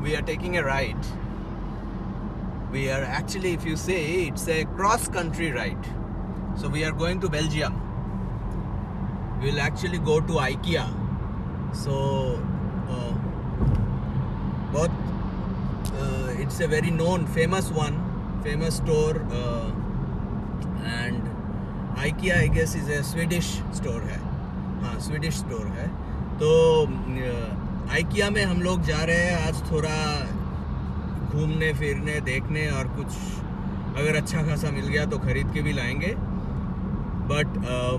we are taking a ride. We are actually, if you say, it's a cross-country ride. So we are going to Belgium. We'll actually go to IKEA. So, it's a very known, famous store, and IKEA, I guess, is a Swedish store है. हाँ, Swedish store है. तो IKEA में हम लोग जा रहे हैं आज थोड़ा घूमने फिरने देखने, और कुछ अगर अच्छा खासा मिल गया तो ख़रीद के भी लाएंगे. बट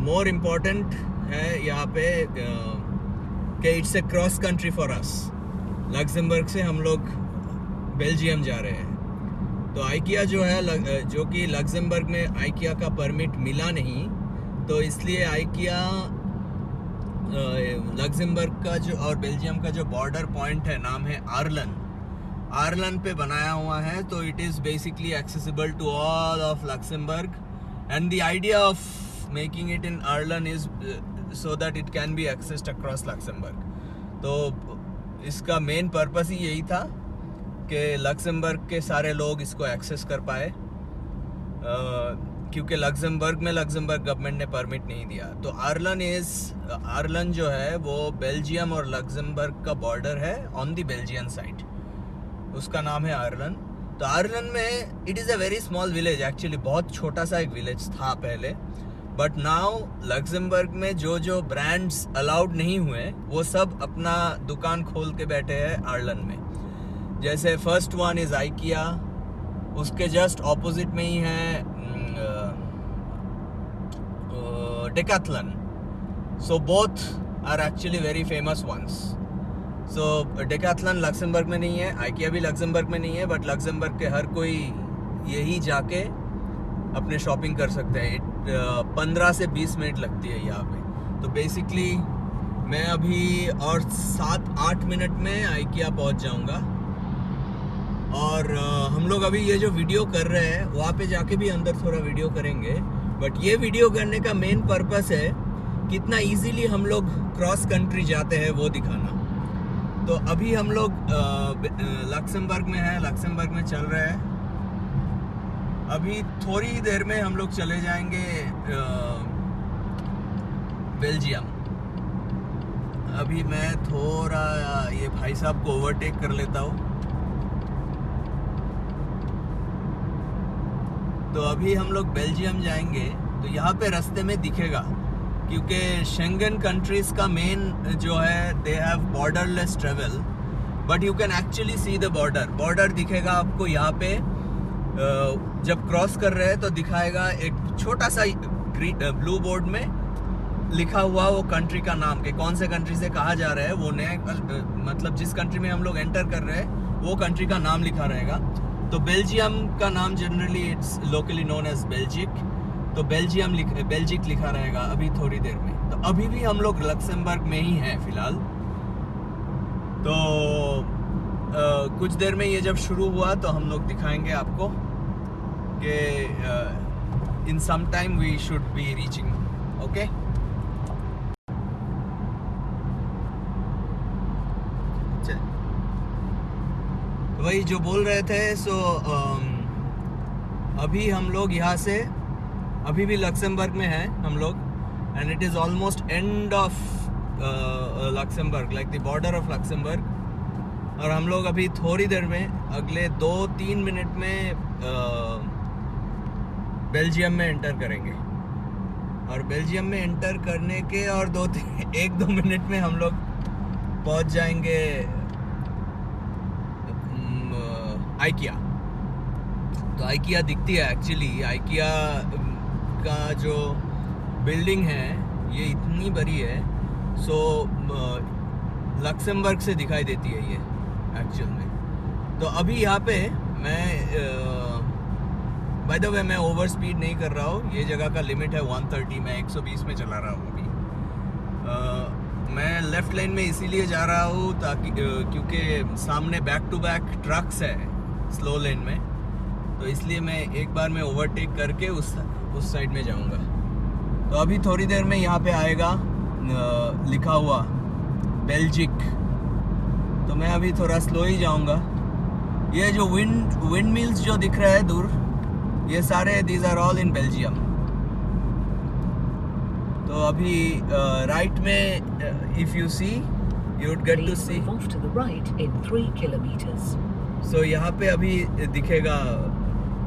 मोर इम्पॉर्टेंट है यहाँ पे कि it's a cross country for us. Luxembourg से हम लोग बेल्जियम जा रहे हैं. तो आइकिया जो है, जो कि लक्समबर्ग में आइकिया का परमिट मिला नहीं, तो इसलिए आइकिया लक्समबर्ग का जो और बेल्जियम का जो बॉर्डर पॉइंट है, नाम है आर्लन पे बनाया हुआ है. तो it is basically accessible to all of Luxembourg, and the idea of making it in Arlon is so that it can be accessed across Luxembourg. तो इसका मेन पर्पस ही यही था कि लक्समबर्ग के सारे लोग इसको एक्सेस कर पाए, क्योंकि लक्समबर्ग में लक्समबर्ग गवर्नमेंट ने परमिट नहीं दिया. तो आर्लन जो है वो बेल्जियम और लक्समबर्ग का बॉर्डर है ऑन द बेल्जियन साइड. उसका नाम है आर्लन. तो आर्लन में it is a very small village, actually बहुत छोटा सा एक विलेज था पहले. बट नाउ लक्समबर्ग में जो ब्रांड्स अलाउड नहीं हुए वो सब अपना दुकान खोल के बैठे हैं आर्लन में. जैसे फर्स्ट वन इज़ आइकिया, उसके जस्ट ऑपोजिट में ही है Decathlon. So both are actually very famous ones. So Decathlon Luxembourg में नहीं है, आइकिया भी लक्समबर्ग में नहीं है, बट लक्समबर्ग के हर कोई यही जाके अपने शॉपिंग कर सकते हैं. 15 से 20 मिनट लगती है यहाँ पे. तो बेसिकली मैं अभी और 7-8 मिनट में आइकिया पहुँच जाऊँगा. और हम लोग अभी ये जो वीडियो कर रहे हैं वहाँ पे जाके भी अंदर थोड़ा वीडियो करेंगे. बट ये वीडियो करने का मेन पर्पस है कितना इजीली हम लोग क्रॉस कंट्री जाते हैं वो दिखाना. तो अभी हम लोग लक्समबर्ग में हैं, लक्समबर्ग में चल रहे हैं. अभी थोड़ी देर में हम लोग चले जाएंगे बेल्जियम. अभी मैं थोड़ा ये भाई साहब को ओवरटेक कर लेता हूँ. तो अभी हम लोग बेल्जियम जाएंगे. तो यहाँ पे रास्ते में दिखेगा, क्योंकि शेंगन कंट्रीज का मेन जो है, they have borderless travel, but you can actually see the border दिखेगा आपको यहाँ पे. जब क्रॉस कर रहे हैं तो दिखाएगा एक छोटा सा ब्लू बोर्ड में लिखा हुआ वो कंट्री का नाम, कि कौन से कंट्री से कहा जा रहा है. वो नए मतलब जिस कंट्री में हम लोग एंटर कर रहे हैं वो कंट्री का नाम लिखा रहेगा. तो बेल्जियम का नाम generally it's locally known as Belgique. तो बेल्जिक लिखा रहेगा अभी थोड़ी देर में. तो अभी भी हम लोग लक्समबर्ग में ही हैं फिलहाल. तो कुछ देर में ये जब शुरू हुआ तो हम लोग दिखाएंगे आपको कि in some time we should be reaching. Okay, वही जो बोल रहे थे. सो अभी हम लोग यहाँ से अभी भी लक्समबर्ग में हैं हम लोग, and it is almost end of Luxembourg, like the border of Luxembourg. और हम लोग अभी थोड़ी देर में, अगले 2-3 मिनट में बेल्जियम में एंटर करेंगे. और बेल्जियम में एंटर करने के और 1-2 मिनट में हम लोग पहुंच जाएंगे आइकिया. तो आइकिया दिखती है एक्चुअली. आइकिया का जो बिल्डिंग है ये इतनी बड़ी है, सो लक्समबर्ग से दिखाई देती है ये एक्चुअल में. तो अभी यहाँ पे मैं बाय द वे मैं ओवर स्पीड नहीं कर रहा हूँ. ये जगह का लिमिट है 130, मैं 120 में चला रहा हूँ अभी. मैं लेफ़्ट लेन में इसीलिए जा रहा हूँ ताकि क्योंकि सामने बैक टू बैक ट्रक्स है स्लो लेन में. तो इसलिए मैं एक बार में ओवरटेक करके उस साइड में जाऊँगा. तो अभी थोड़ी देर में यहाँ पे आएगा लिखा हुआ बेल्जिक. तो मैं अभी थोड़ा स्लो ही जाऊँगा ये जो विंड मिल्स जो दिख रहा है दूर, ये सारे these are all in Belgium. तो अभी राइट में if you see you would get to see in 3 kilometers. So यहाँ पे अभी दिखेगा,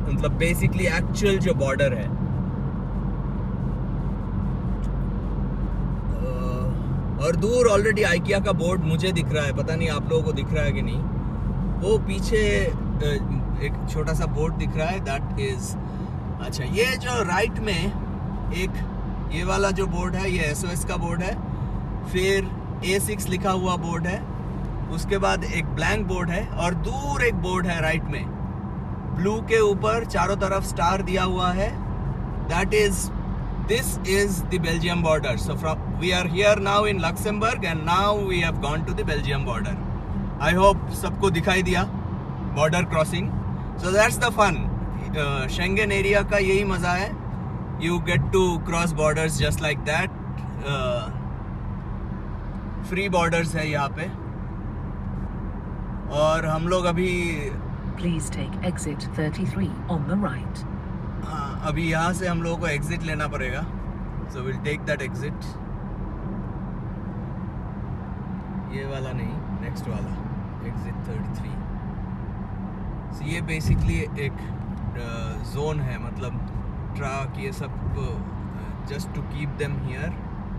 मतलब बेसिकली एक्चुअल जो बॉर्डर है। और दूर ऑलरेडी आइकिया का बोर्ड मुझे दिख रहा है, पता नहीं आप लोगों को दिख रहा है कि नहीं। वो पीछे एक छोटा सा बोर्ड दिख रहा है, दैट इज अच्छा। ये जो राइट में एक ये वाला जो बोर्ड है, ये SOS का बोर्ड है। फिर A6 लिखा हुआ बोर्ड है। उसके बाद एक ब्लैंक बोर्ड है और दूर एक बोर्ड है राइट में, ब्लू के ऊपर चारों तरफ स्टार दिया हुआ है। That is This is the Belgium border. So we are here now in Luxembourg and now we have gone to the Belgium border. I hope सबको दिखाई दिया border crossing. So that's the fun. Schengen area का यही मज़ा है. You get to cross borders just like that. Free borders है यहाँ पे. और हम लोग अभी Please take exit 33 on the right. अभी यहाँ से हम लोगों को एग्जिट लेना पड़ेगा। So will take that exit. ये वाला नहीं, नेक्स्ट वाला एग्जिट 33। सो ये बेसिकली एक जोन है, मतलब ट्रक ये सब just to keep them here,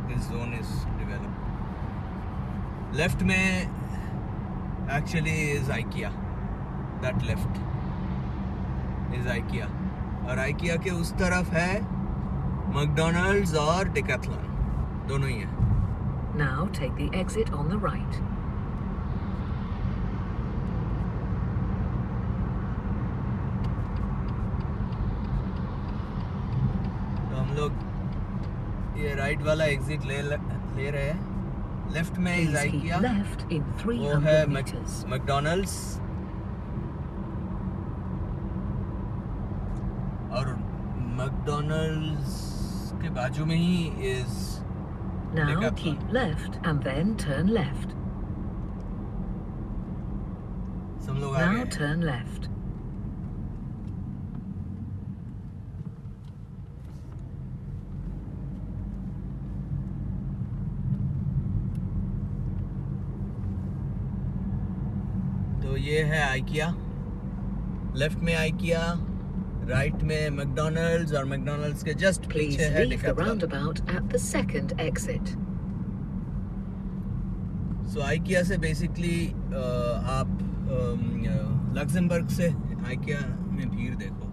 this zone is developed. Left में actually is IKEA, that left is IKEA. और आइकिया के उस तरफ है मैकडॉनल्ड्स और डेकाथलॉन, दोनों ही है। Now take the exit on the right. तो हम लोग ये राइट वाला एग्जिट ले रहे हैं। लेफ्ट में इज आइकिया, Left in वो 300 है meters. मैकडॉनल्ड्स और मैकडॉनल्ड्स के बाजू में he is Now Decathlon. keep left and then turn left. सब लोग आ Now गए। turn left. तो ये है आइकिया, लेफ्ट में आइकिया, राइट में मैकडॉनल्ड्स और मैकडॉनल्ड्स के जस्ट Please पीछे है leave the Decathlon. roundabout at the second exit. So IKEA से बेसिकली आप लक्समबर्ग से, आइकिया में भीड़ देखो,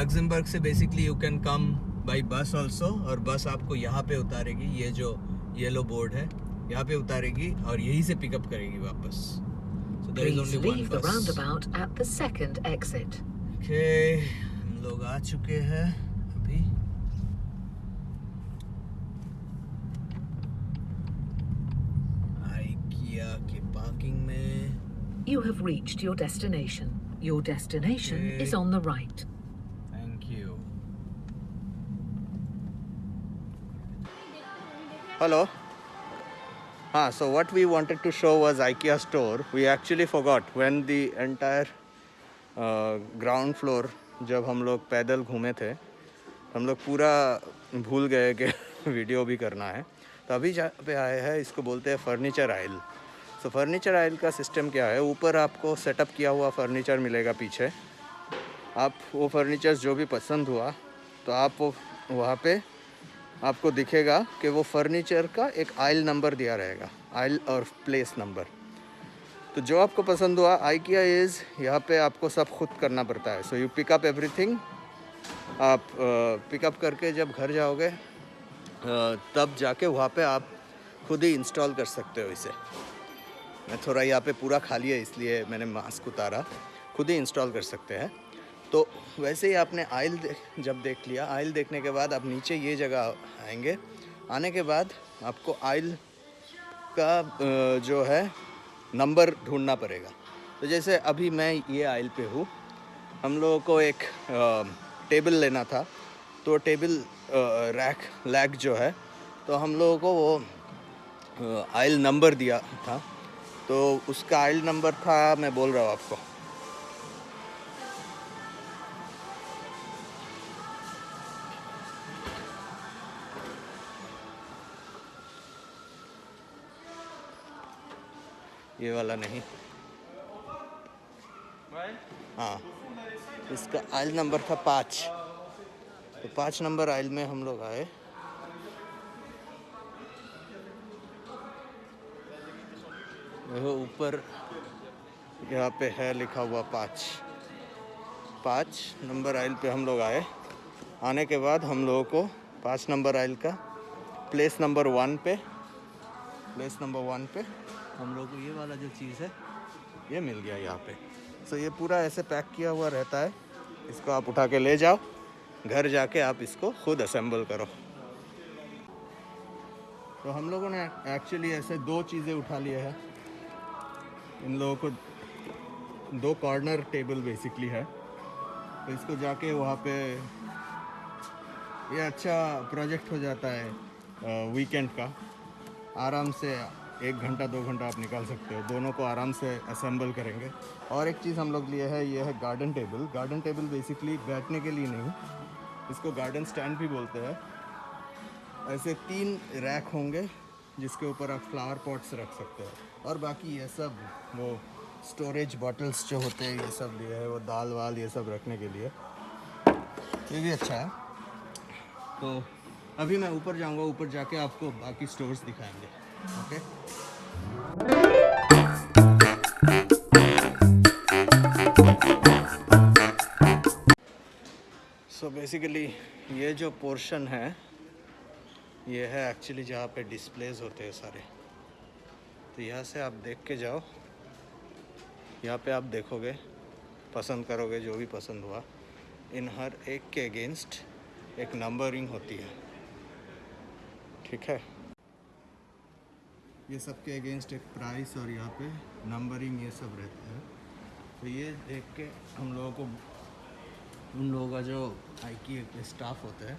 लक्समबर्ग से basically you can come by बस ऑल्सो, और बस आपको यहाँ पे उतारेगी, ये जो येलो बोर्ड है यहाँ पे उतारेगी और यहीं से पिकअप करेगी वापस। So there is Please only one leave the bus. roundabout at the second exit. Okay, हम लोग आ चुके हैं अभी। आइकिया के पार्किंग में। You have reached your destination. Your destination Okay. is on the right. Thank you. Hello. So what we wanted to show was IKEA store. We actually forgot when the entire ground floor, जब हम लोग पैदल घूमे थे, हम लोग पूरा भूल गए कि वीडियो भी करना है। तो अभी जहाँ पे आए हैं इसको बोलते हैं फर्नीचर आइल। सो फर्नीचर आइल का सिस्टम क्या है, ऊपर आपको सेटअप किया हुआ फर्नीचर मिलेगा, पीछे आप वो फर्नीचर जो भी पसंद हुआ तो आप वो वहाँ पे आपको दिखेगा कि वो फर्नीचर का एक आइल नंबर दिया रहेगा, आइल और प्लेस नंबर। तो जो आपको पसंद हुआ, आइकिया इज़ यहाँ पे आपको सब खुद करना पड़ता है। So you pick up everything. आप पिकअप करके जब घर जाओगे तब जाके वहाँ पे आप खुद ही इंस्टॉल कर सकते हो इसे। मैं थोड़ा यहाँ पे पूरा खाली है इसलिए मैंने मास्क उतारा। खुद ही इंस्टॉल कर सकते हैं। तो वैसे ही आपने आइल जब देख लिया, आइल देखने के बाद आप नीचे ये जगह आएंगे। आने के बाद आपको आइल का जो है नंबर ढूंढना पड़ेगा। तो जैसे अभी मैं ये आइल पे हूँ, हम लोगों को एक टेबल लेना था, तो टेबल रैक जो है, तो हम लोगों को वो आइल नंबर दिया था। तो उसका आइल नंबर था, मैं बोल रहा हूँ आपको, ये वाला नहीं। हाँ, इसका आइल नंबर था 5, तो 5 नंबर आइल में हम लोग आए। देखो ऊपर यहाँ पे है लिखा हुआ 5 नंबर आइल पे हम लोग आए। आने के बाद हम लोगों को 5 नंबर आइल का प्लेस नंबर 1 पे हम लोग को ये वाला जो चीज़ है ये मिल गया यहाँ पे। सो ये पूरा ऐसे पैक किया हुआ रहता है, इसको आप उठा के ले जाओ, घर जाके आप इसको खुद असेंबल करो। तो हम लोगों ने एक्चुअली ऐसे 2 चीज़ें उठा लिए हैं। इन लोगों को 2 कॉर्नर टेबल बेसिकली है, तो इसको जाके वहाँ पे ये अच्छा प्रोजेक्ट हो जाता है वीकेंड का। आराम से 1 घंटा 2 घंटा आप निकाल सकते हो, दोनों को आराम से असेंबल करेंगे। और एक चीज़ हम लोग लिए है, ये है गार्डन टेबल बेसिकली बैठने के लिए नहीं, इसको गार्डन स्टैंड भी बोलते हैं। ऐसे 3 रैक होंगे जिसके ऊपर आप फ्लावर पॉट्स रख सकते हो, और बाकी ये सब वो स्टोरेज बॉटल्स जो होते हैं ये सब लिए है, वो दाल वाल ये सब रखने के लिए, ये भी अच्छा है। तो अभी मैं ऊपर जाऊंगा, ऊपर जाके आपको बाकी स्टोर्स दिखाएंगे। ओके, सो बेसिकली ये जो पोर्शन है ये है एक्चुअली जहाँ पे डिस्प्लेज होते हैं सारे। तो यहाँ से आप देख के जाओ, यहाँ पे आप देखोगे, पसंद करोगे, जो भी पसंद हुआ। इन हर एक के अगेंस्ट एक नंबरिंग होती है, ठीक है। ये सब के अगेंस्ट एक प्राइस और यहाँ पे नंबरिंग ये सब रहता है। तो ये देख के हम लोगों को, उन लोगों का जो IKEA स्टाफ होता है,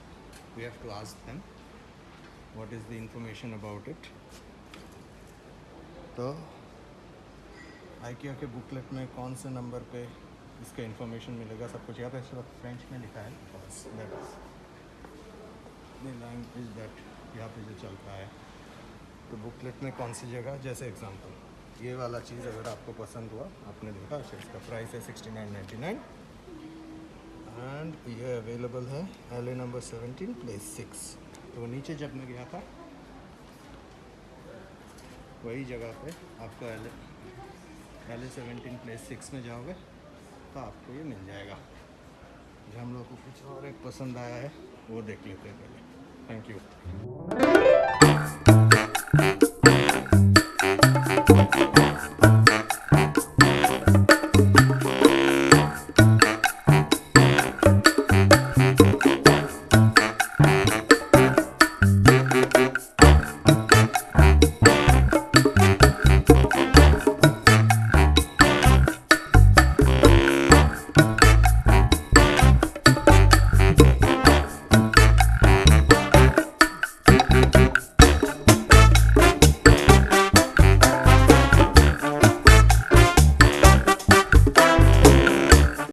we have to ask them what is the information about it. तो IKEA के बुकलेट में कौन से नंबर पे इसका इंफॉर्मेशन मिलेगा, सब कुछ यहाँ पे सिर्फ फ्रेंच में लिखा है, बस that is the language that यहाँ पे जो चल रहा है। तो बुकलेट में कौन सी जगह, जैसे एग्जांपल ये वाला चीज़ अगर आपको पसंद हुआ, आपने देखा, अच्छा इसका प्राइस है 69.99 एंड ये अवेलेबल है LA नंबर 17 प्लेस 6। तो नीचे जब मैं गया था वही जगह पे आपको LA 17 प्लेस 6 में जाओगे तो आपको ये मिल जाएगा। जो हम लोग को कुछ और एक पसंद आया है वो देख लेते हैं पहले। Thank you.